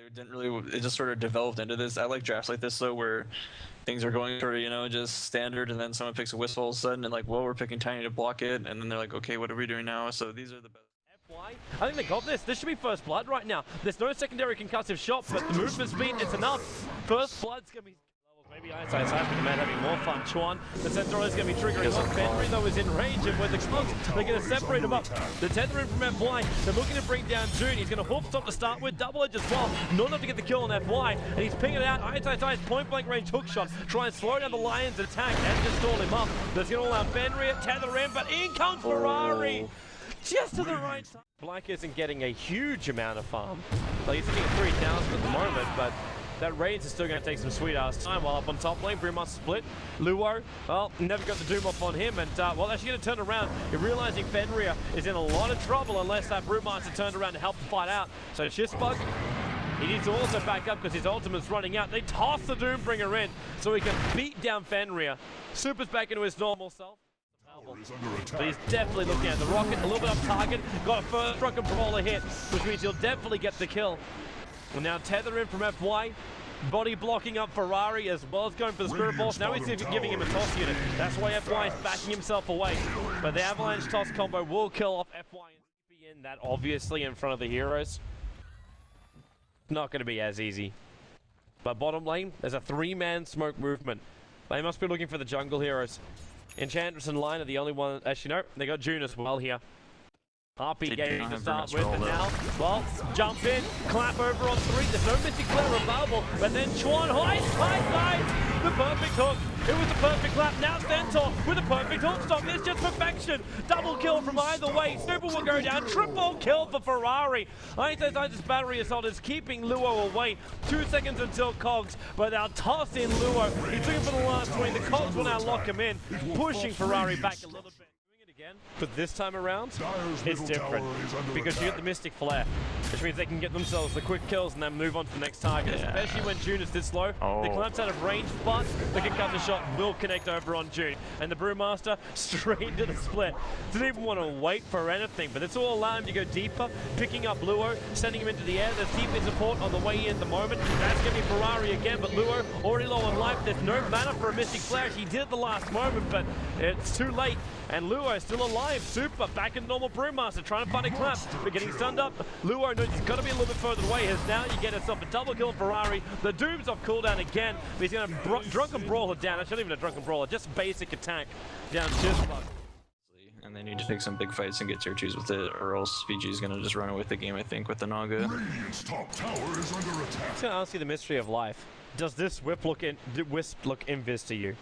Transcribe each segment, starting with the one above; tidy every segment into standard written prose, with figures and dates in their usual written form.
it didn't really. It just sort of developed into this. I like drafts like this though, where things are going sort of, you know, just standard, and then someone picks a whistle all of a sudden, and like, well, we're picking Tiny to block it, and then they're like, okay, what are we doing now? So these are the best. FY, I think they got this. This should be first blood right now. There's no secondary concussive shot, but the movement speed, it's enough. First blood's gonna be. Maybe Einstein man having more fun. Chuan, the Centaur is going to be triggering on. Fenry though is in range, and with the clogs, they're going to separate him up. The tethering from FY, they're looking to bring down June. He's going to hook stop to start with, double edge as well. Not enough to get the kill on FY, and he's pinging it out. Einstein's point blank range hook shot, try and slow down the Lions' attack and just stall him up. That's going to allow Fenry to tether in, but in comes Ferrari! Just to the right time. Black isn't getting a huge amount of farm. Like he's sitting at 3,000 at the moment, but that Raids is still going to take some sweet-ass time. While up on top lane, Brewmaster split. Luo, well, never got the Doom off on him, and, well, actually going to turn around. You're realizing Fenrir is in a lot of trouble unless that Brewmaster turned around to help the fight out. So Shizbug, he needs to also back up because his ultimate's running out. They toss the Doombringer in so he can beat down Fenrir. Super's back into his normal self. But he's definitely looking at the rocket, a little bit off target. Got a first drunken brawler hit, which means he'll definitely get the kill. And now tether in from FY, body blocking up Ferrari as well as going for the Spirit Ball. Now he's giving him a toss unit. That's why FY is backing himself away. But the Avalanche toss combo will kill off FY and be in that obviously in front of the heroes. Not going to be as easy. But bottom lane, there's a 3-man smoke movement. They must be looking for the jungle heroes. Enchantress and Line are the only one. Actually, no, they got June as well here. RP gaming to start with, and now, well, jump in, clap over on 3. There's no Mystic Flare available, but then Chuan hides, the perfect hook. It was the perfect clap. Now Centaur with a perfect hook stop. It's just perfection. Double kill from either way. Super will go down. Triple kill for Ferrari. Einstein's battery assault is keeping Luo away. 2 seconds until Cogs, but they'll toss in Luo. He's looking for the last swing. The Cogs will now lock him in, pushing Ferrari back a little bit. But this time around, it's different because you get the Mystic Flare, which means they can get themselves the quick kills and then move on to the next target, especially when June is this low. They collapse out of range, but the concussive shot will connect over on June. And the Brewmaster straight into the split. Didn't even want to wait for anything, but it's all allowing him to go deeper, picking up Luo, sending him into the air. There's TP support on the way in at the moment. That's going to be Ferrari again, but Luo already low on life. There's no mana for a Mystic Flare. He did at the last moment, but it's too late. And Luo is still alive. Super back in normal Brewmaster, trying to find a clap, but getting stunned up. Luo knows he's got to be a little bit further away. As now you get yourself a double kill Ferrari. The Doom's off cooldown again, but he's going to drunken brawler down. That's not even a drunken brawler, just basic attack down Shizbug. And they need to take some big fights and get tier 2s with it, or else VG is going to just run away with the game, I think, with the Naga. Radiant's top tower is under attack. I'm going to ask you the mystery of life. Does this Wisp look invis to you?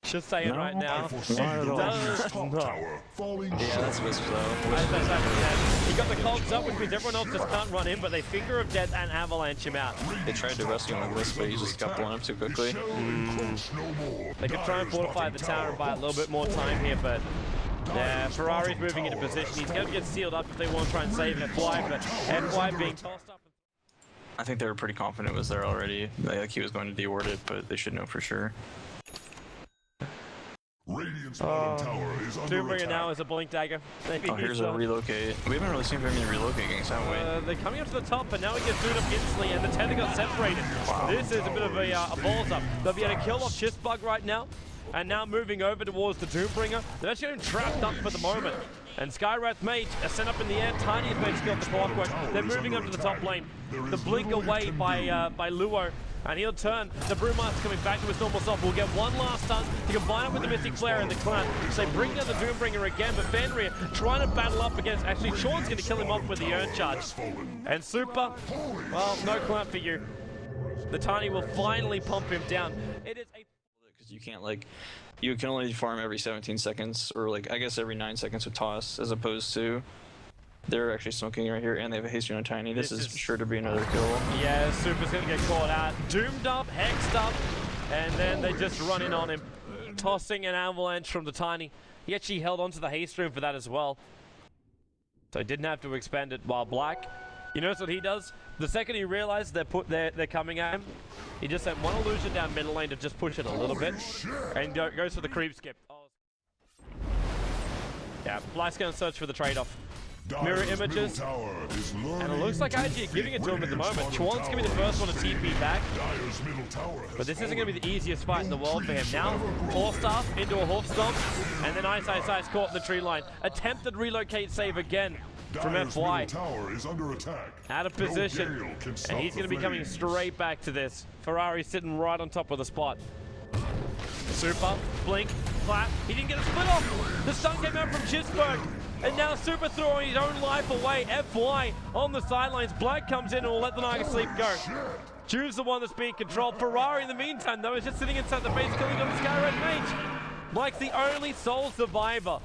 Just saying right now, it does not. Yeah, that's Wisp though. He got the cogs up, which means everyone else just can't run in, but they Finger of Death and Avalanche him out. They tried to rescue him with Wisp, but he just got blown up too quickly. They could try and fortify the tower and buy a little bit more time here, but yeah, Ferrari's moving into position. He's going to get sealed up if they want to try and save FY, but FY being tossed up. I think they were pretty confident it was there already. Like he was going to deaward it, but they should know for sure. Radiant's bottom tower is under Doombringer attack. now is a blink dagger. Maybe Here's a relocate. We haven't really seen very many relocating, have we? They're coming up to the top, but now he gets booted up instantly, and the tether got separated. Wow. This is a bit of a balls up. They'll be able to kill off Shizbug right now, and now moving over towards the Doombringer. They're actually getting trapped up for the moment. And Skywrath Mage are sent up in the air. Tiny is made to off the clockwork. They're moving up to the top lane. The blink away by Luo. And he'll turn. The Brewmaster's coming back to his normal self. We'll get one last stun to combine it with the Mystic Flare and the Clamp. So they bring down the Doombringer again, but Fenrir trying to battle up against. Actually, Sean's going to kill him off with the Urn Charge. And Super, well, no Clamp for you. The Tiny will finally pump him down. It is a. Because you can't, like, you can only farm every 17 seconds, or, like, I guess every 9 seconds with Toss, as opposed to. They're actually smoking right here, and they have a haste on Tiny. This is sure to be another kill. Yeah, Super's gonna get caught out. Doomed up, hexed up, and then they just run in on him. Tossing an avalanche from the Tiny. He actually held onto the haste room for that as well. So he didn't have to expend it, while Black, you notice what he does? The second he realized they're coming at him, he just sent one illusion down middle lane to just push it a little bit, and goes for the creep skip. Oh. Yeah, Black's gonna search for the trade-off. mirror Dire's images. middle tower is And it looks like IG are giving it to him at the moment. Chuan's going to be the first one to TP back. Dire's middle tower has But this isn't going to be the fallen. easiest fight in the world for him. Now, Forstaff into a hoof stomp, and then Ice caught in the tree line. Attempted relocate save again from Dire's FY. middle tower is under attack. Out of No position, gale can and stop he's going to the be coming flames. straight back to this. Ferrari sitting right on top of the spot. Super, blink, clap. He didn't get a split off. The stun came out from Chisberg. And now Super throwing his own life away. FY on the sidelines. Black comes in and will let the Naga sleep go. June's the one that's being controlled. Ferrari in the meantime though is just sitting inside the base killing on the Sky Red Mage. Black's the only sole survivor.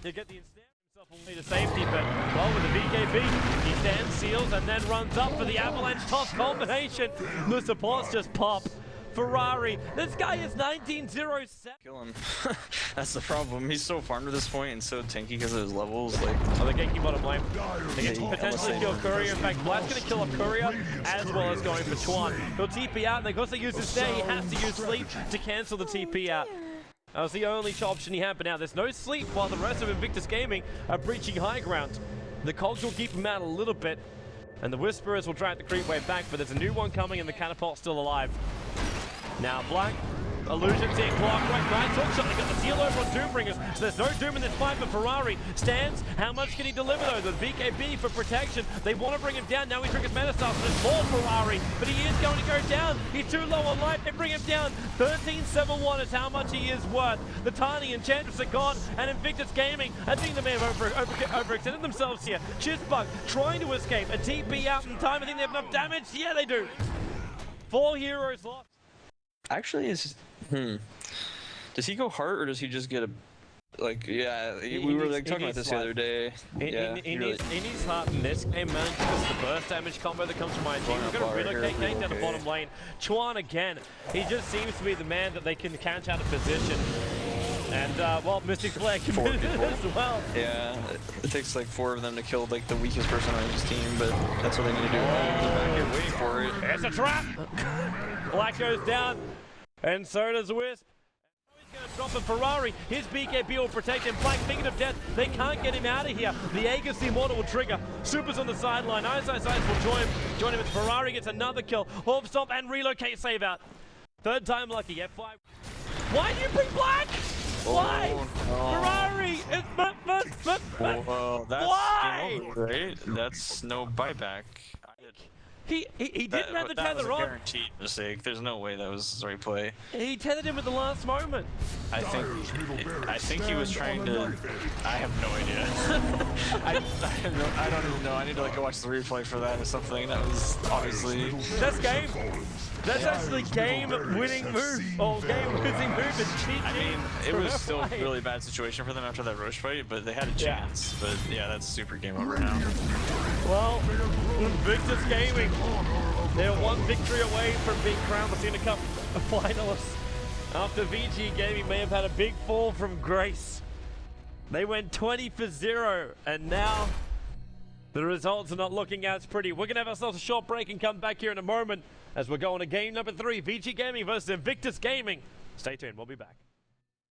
You get the instant himself away to safety, but well with the VKB, he stands, seals, and then runs up for the avalanche toss combination. The supports just pop. Ferrari, this guy is 19-0-7. Kill him. That's the problem. He's so farmed at this point and so tanky because of his levels. Like, Oh, they're ganking bottom lane. They Dire's can top potentially kill tower Courier. In has fact, Black's going to kill up Courier as well as going for Chuan. slain. He'll TP out, and because they use his stay, he has to use sleep to cancel the TP out. That was the only option he had, but now there's no sleep while the rest of Invictus Gaming are breaching high ground. The Cogs will keep him out a little bit, and the Whisperers will try to creep way back, but there's a new one coming, and the Catapult's still alive. Now Black, Illusion's in, Clockwork, nice hook shot, they got the seal over on Doombringers, so there's no Doom in this fight, but Ferrari stands. How much can he deliver though? The VKB for protection, they want to bring him down, now he triggers Metastar, so there's more Ferrari, but he is going to go down, he's too low on life, they bring him down. 13-7-1 is how much he is worth. The Tiny Enchantress are gone, and Invictus Gaming, I think they may have overextended themselves here. Chisbug trying to escape, a TP out in time, I think they have enough damage, yeah they do. 4 heroes lost. actually, is does he go heart or does he just get a like? Yeah, we were like talking about this the other day. Yeah, He needs heart in this game, man, because the burst damage combo that comes from IG. Going We're up going to bar relocate here, Kane down the okay. bottom lane. Chuan again. He just seems to be the man that they can count out of position. And, well, Mystic Flare committed people. as well. Yeah, it takes like 4 of them to kill like the weakest person on his team, but that's what they need to do. They're back here waiting for it. It's a trap! Black goes down, and so does Wisp. He's going to drop a Ferrari. His BKB will protect him. Black thinking of death. They can't get him out of here. The Aegis the Immortal will trigger. Super's on the sideline. Ice will join him as Ferrari gets another kill. Orb Stomp and relocate save out. Third time lucky. F5. Why do you bring Black? Why? Oh. Ferrari! Well, that's Why? game over, right? That's no buyback. He didn't have the that was tether a on. guaranteed mistake. There's no way that was the right play. He tethered him at the last moment. I think he was trying to. I have no idea. I don't even know. I need to like go watch the replay for that or something. That was obviously. That's game. That's actually game-winning move, or game-losing move in GG. I mean, it was still a FY. really bad situation for them after that Roche fight, but they had a chance. But yeah, that's super game over now. Well, Invictus Gaming, they're one victory away from being crowned the Sina Cup finalists. After Vici Gaming may have had a big fall from grace. They went 20-0, and now the results are not looking as pretty. We're going to have ourselves a short break and come back here in a moment as we're going to game number 3, Vici Gaming versus Invictus Gaming. Stay tuned, we'll be back.